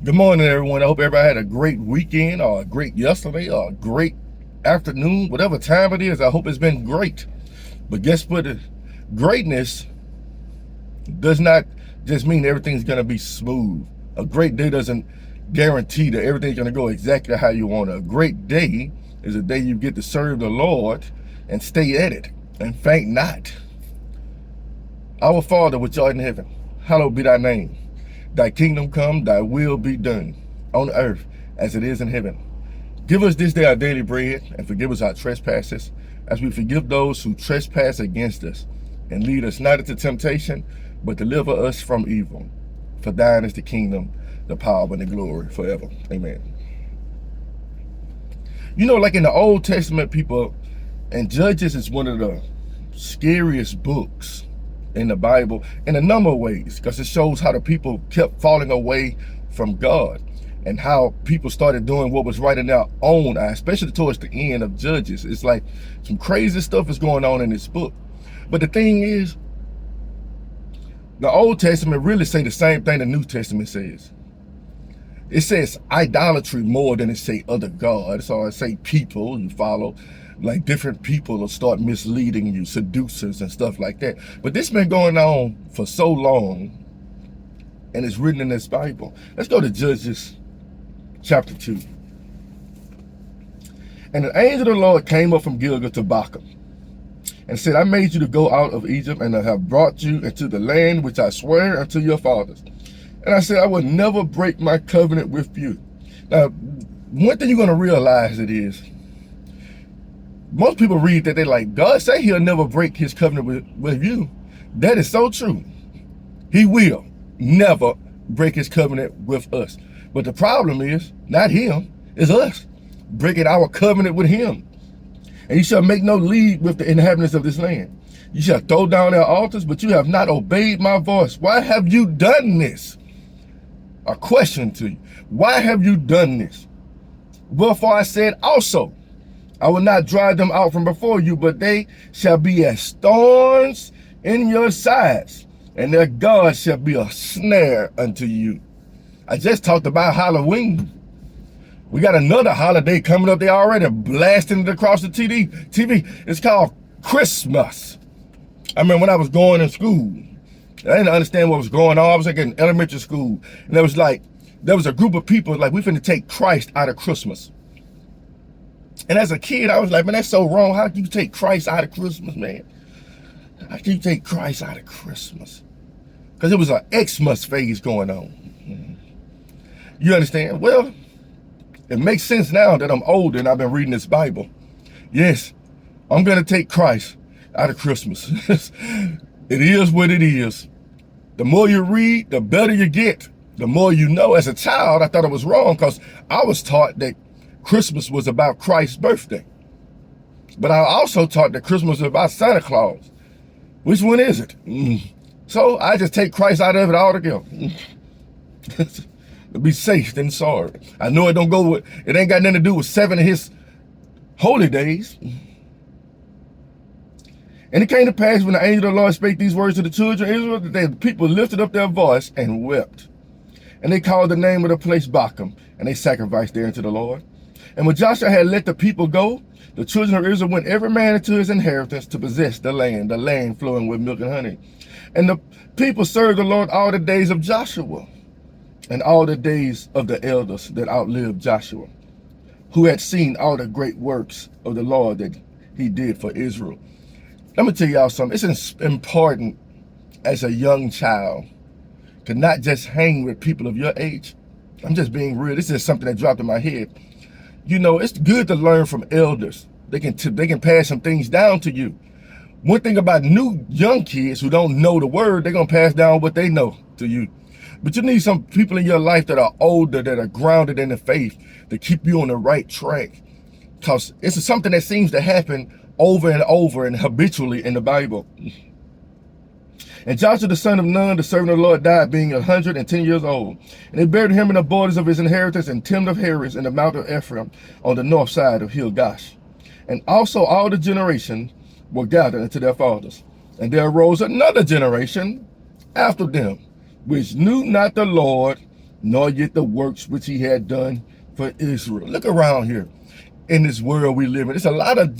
Good morning, everyone. I hope everybody had a great weekend or a great yesterday or a great afternoon, whatever time it is. I hope it's been great. But guess what? Greatness does not just mean everything's going to be smooth. A great day doesn't guarantee that everything's going to go exactly how you want. A great day is a day you get to serve the Lord and stay at it and faint not. Our Father which art in heaven, hallowed be thy name. Thy kingdom come, thy will be done on earth as it is in heaven. Give us this day our daily bread, and forgive us our trespasses, as we forgive those who trespass against us. And lead us not into temptation, but deliver us from evil. For thine is the kingdom, the power, and the glory forever. Amen. You know, like in the Old Testament, people, and Judges is one of the scariest books in the Bible in a number of ways, because it shows how the people kept falling away from God and how people started doing what was right in their own eyes, especially towards the end of Judges. It's like some crazy stuff is going on in this book. But the thing is, the Old Testament really say the same thing the New Testament says. It says idolatry more than it say other gods. So it say people you follow, like different people will start misleading you, seducers and stuff like that. But this been going on for so long, and it's written in this Bible. Let's go to Judges chapter 2. And the angel of the Lord came up from Gilgal to Bochum and said, I made you to go out of Egypt, and I have brought you into the land which I swear unto your fathers. And I said, I will never break my covenant with you. Now, one thing you're going to realize it is, most people read that they're like, God say he'll never break his covenant with you. That is so true. He will never break his covenant with us. But the problem is, not him, it's us breaking our covenant with him. And you shall make no league with the inhabitants of this land. You shall throw down their altars, but you have not obeyed my voice. Why have you done this? A question to you. Why have you done this? Wherefore I said also, I will not drive them out from before you, but they shall be as thorns in your sides, and their God shall be a snare unto you. I just talked about Halloween. We got another holiday coming up. They already blasting it across the TV. It's called Christmas. I mean, when I was going in school, I didn't understand what was going on. I was like in elementary school, and there was a group of people like, we finna take Christ out of Christmas. And as a kid, I was like, man, that's so wrong. How can you take Christ out of Christmas, man? How can you take Christ out of Christmas? Because it was an Xmas phase going on. You understand? Well, it makes sense now that I'm older and I've been reading this Bible. Yes, I'm going to take Christ out of Christmas. It is what it is. The more you read, the better you get. The more you know. As a child, I thought it was wrong because I was taught that Christmas was about Christ's birthday. But I also taught that Christmas was about Santa Claus. Which one is it? So I just take Christ out of it altogether. To be safe than sorry. I know it don't go with, it ain't got nothing to do with 7 of his holy days. And it came to pass when the angel of the Lord spake these words to the children of Israel, that the people lifted up their voice and wept. And they called the name of the place Bochum, and they sacrificed there unto the Lord. And when Joshua had let the people go, the children of Israel went every man into his inheritance to possess the land flowing with milk and honey. And the people served the Lord all the days of Joshua, and all the days of the elders that outlived Joshua, who had seen all the great works of the Lord that he did for Israel. Let me tell y'all something. It's important as a young child to not just hang with people of your age. I'm just being real. This is something that dropped in my head. You know, it's good to learn from elders. They can pass some things down to you. One thing about young kids who don't know the word, they're going to pass down what they know to you. But you need some people in your life that are older, that are grounded in the faith, to keep you on the right track. Because it's something that seems to happen over and over and habitually in the Bible. And Joshua the son of Nun, the servant of the Lord, died being 110 years old. And they buried him in the borders of his inheritance in Timnath Heres in the mount of Ephraim on the north side of Gilgash. And also all the generations were gathered into their fathers. And there arose another generation after them, which knew not the Lord, nor yet the works which he had done for Israel. Look around here in this world we live in. There's a lot of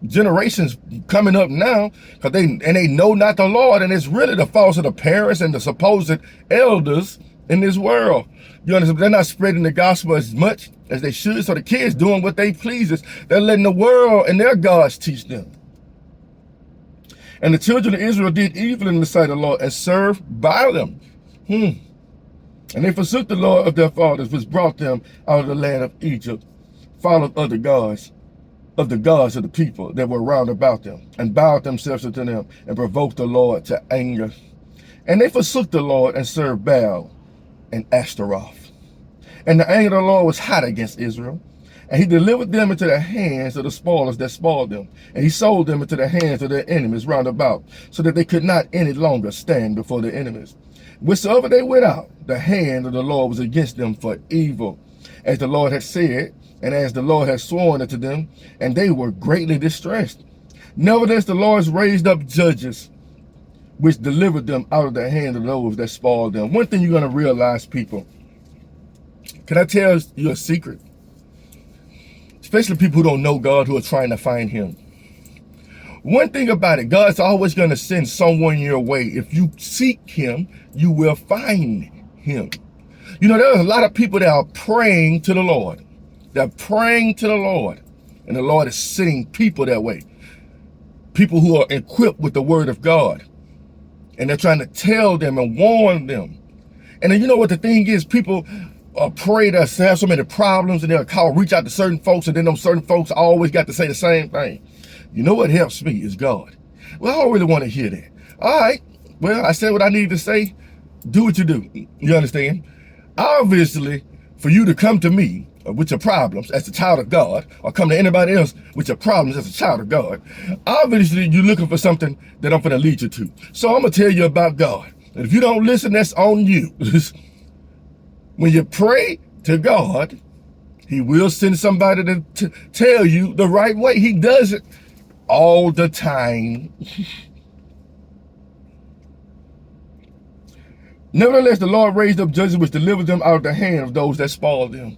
generations coming up now because they know not the Lord, and it's really the fault of the parents and the supposed elders in this world. You understand? They're not spreading the gospel as much as they should, so the kids doing what they pleases. They're letting the world and their gods teach them. And the children of Israel did evil in the sight of the Lord and served Baalim. And they forsook the Lord of their fathers, which brought them out of the land of Egypt, followed other gods, of the gods of the people that were round about them, and bowed themselves unto them, and provoked the Lord to anger. And they forsook the Lord and served Baal and Ashtaroth. And the anger of the Lord was hot against Israel, and he delivered them into the hands of the spoilers that spoiled them, and he sold them into the hands of their enemies round about, so that they could not any longer stand before their enemies. Wheresoever they went out, the hand of the Lord was against them for evil, as the Lord had said, and as the Lord had sworn unto them, and they were greatly distressed. Nevertheless, the Lord raised up judges, which delivered them out of the hand of those that spoiled them. One thing you're going to realize, people, can I tell you a secret? Especially people who don't know God, who are trying to find him. One thing about it, God's always going to send someone your way. If you seek him, you will find him. You know, there's a lot of people that are praying to the Lord. They're praying to the Lord. And the Lord is sending people that way. People who are equipped with the word of God. And they're trying to tell them and warn them. And then you know what the thing is? People pray to have so many problems, and they'll reach out to certain folks, and then those certain folks always got to say the same thing. You know what helps me is God. Well, I don't really want to hear that. All right. Well, I said what I need to say. Do what you do. You understand? Obviously, for you to come to me with your problems as a child of God, or come to anybody else with your problems as a child of God, obviously you're looking for something that I'm going to lead you to. So I'm going to tell you about God. And if you don't listen, that's on you. When you pray to God, he will send somebody to tell you the right way. He does it all the time. Nevertheless, the Lord raised up judges which delivered them out of the hand of those that spoiled them.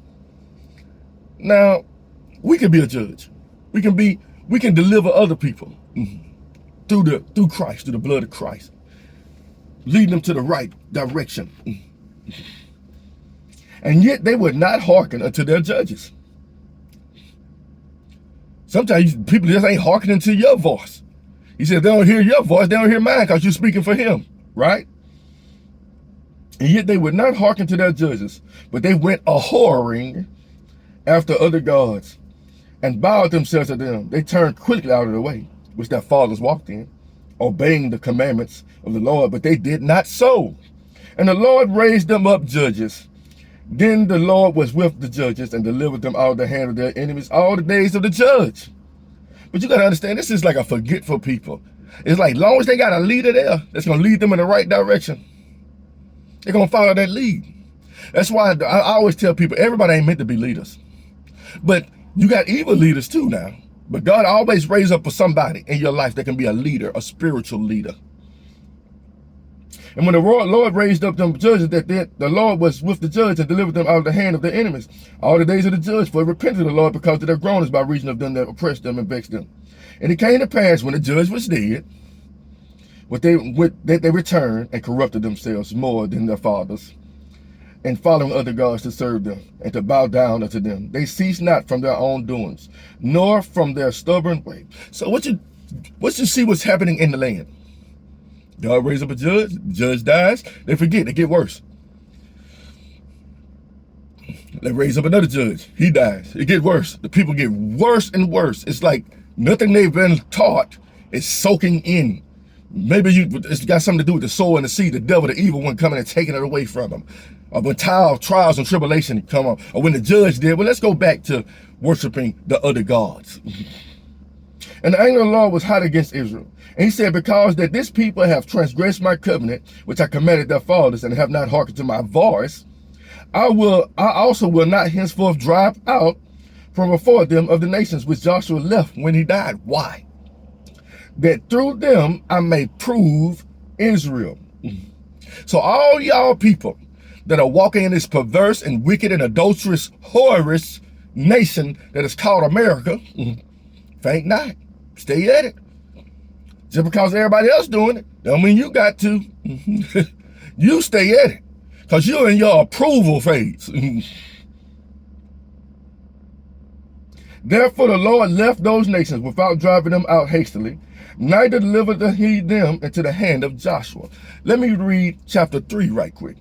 Now, we can be a judge. We can deliver other people through Christ, through the blood of Christ, leading them to the right direction. And yet they would not hearken unto their judges. Sometimes people just ain't hearkening to your voice. He said, they don't hear your voice, they don't hear mine, because you're speaking for him, right? And yet they would not hearken to their judges, but they went a-whoring after other gods, and bowed themselves to them. They turned quickly out of the way, which their fathers walked in, obeying the commandments of the Lord, but they did not so. And the Lord raised them up judges. Then the Lord was with the judges and delivered them out of the hand of their enemies all the days of the judge. But you got to understand, this is like a forgetful people. It's like, long as they got a leader there that's going to lead them in the right direction, they're going to follow that lead. That's why I always tell people, everybody ain't meant to be leaders. But you got evil leaders too now. But God always raises up for somebody in your life that can be a leader, a spiritual leader. And when the Lord raised up them judges, the Lord was with the judge and delivered them out of the hand of their enemies all the days of the judge, for it repented the Lord because of their groanings by reason of them that oppressed them and vexed them. And it came to pass when the judge was dead, that they returned and corrupted themselves more than their fathers, and following other gods to serve them and to bow down unto them. They ceased not from their own doings, nor from their stubborn way. So what you see what's happening in the land? God raised up a judge, the judge dies, they forget, they get worse. They raise up another judge, he dies, it gets worse. The people get worse and worse. It's like nothing they've been taught is soaking in. Maybe it's got something to do with the soul and the seed, the devil, the evil one coming and taking it away from them. Or when trials and tribulation come on, or when the judge did, well, let's go back to worshiping the other gods. And the anger of the Lord was hot against Israel. And he said, because that this people have transgressed my covenant, which I commanded their fathers, and have not hearkened to my voice, I also will not henceforth drive out from before them of the nations which Joshua left when he died. Why? That through them I may prove Israel. So all y'all people that are walking in this perverse and wicked and adulterous, whorish nation that is called America, faint not. Stay at it. Just because everybody else doing it, don't mean you got to. You stay at it, because you're in your approval phase. Therefore the Lord left those nations without driving them out hastily, neither delivered he them into the hand of Joshua. Let me read chapter 3 right quick.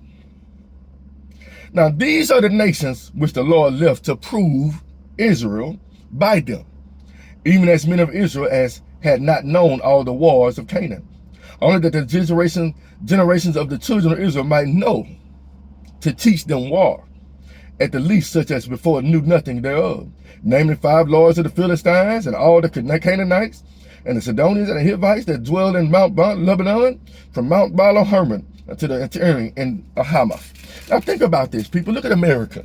Now these are the nations which the Lord left to prove Israel by them, even as many of Israel as had not known all the wars of Canaan, only that the generations of the children of Israel might know, to teach them war, at the least such as before knew nothing thereof, namely 5 lords of the Philistines, and all the Canaanites, and the Sidonians and the Hivites that dwell in Mount Lebanon, from Mount Baal Hermon unto the entering in Hamath. Now think about this, people. Look at America.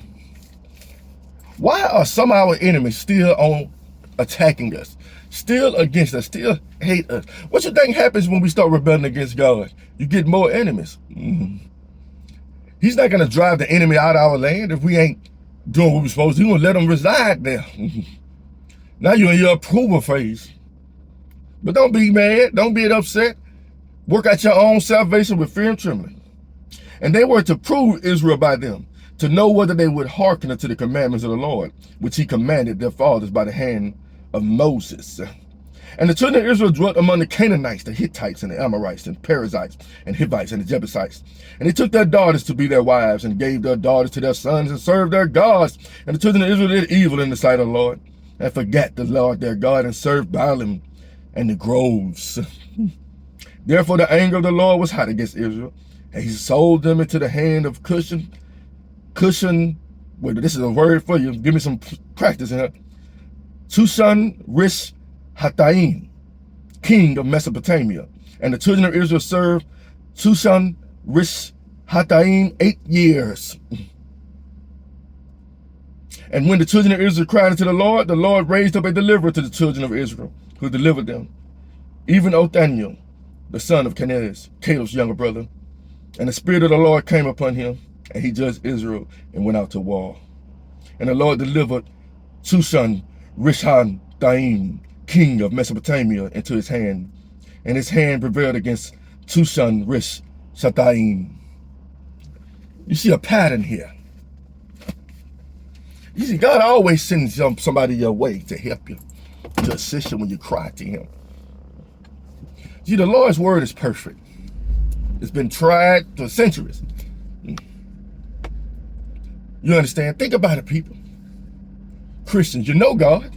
Why are some of our enemies still on attacking us, still against us, still hate us? What you think happens when we start rebelling against God? You get more enemies. He's not going to drive the enemy out of our land if we ain't doing what we're supposed to. He's going to let them reside there. Now you're in your approval phase. But don't be mad. Don't be upset. Work out your own salvation with fear and trembling. And they were to prove Israel by them, to know whether they would hearken unto the commandments of the Lord, which he commanded their fathers by the hand of Moses. And the children of Israel dwelt among the Canaanites, the Hittites, and the Amorites, and Perizzites, and Hivites, and the Jebusites. And they took their daughters to be their wives, and gave their daughters to their sons, and served their gods. And the children of Israel did evil in the sight of the Lord, and forgat the Lord their God, and served Baalim and the groves. Therefore the anger of the Lord was hot against Israel, and he sold them into the hand of Cushan, wait, this is a word for you, give me some practice in it. Cushan Rish Hataim, king of Mesopotamia. And the children of Israel served Cushan Rish Hataim 8 years. And when the children of Israel cried unto the Lord raised up a deliverer to the children of Israel, who delivered them, even Othniel, the son of Kenaz, Caleb's younger brother. And the Spirit of the Lord came upon him, and he judged Israel and went out to war. And the Lord delivered Cushan Rishathaim, king of Mesopotamia, into his hand, and his hand prevailed against Cushan Rishathaim. You see a pattern here. You see, God always sends somebody your way to help you, to assist you when you cry to him. See, the Lord's word is perfect. It's been tried for centuries. You understand? Think about it, people. Christians, you know God.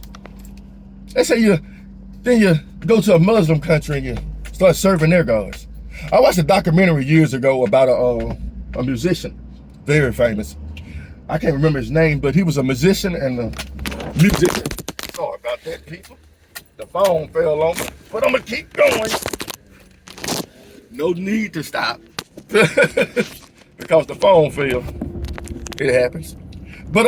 Let's say then you go to a Muslim country and you start serving their gods. I watched a documentary years ago about a musician, very famous. I can't remember his name, but he was a musician and a musician. Sorry about that, people. The phone fell on me, but I'm gonna keep going. No need to stop because the phone fell. It happens. But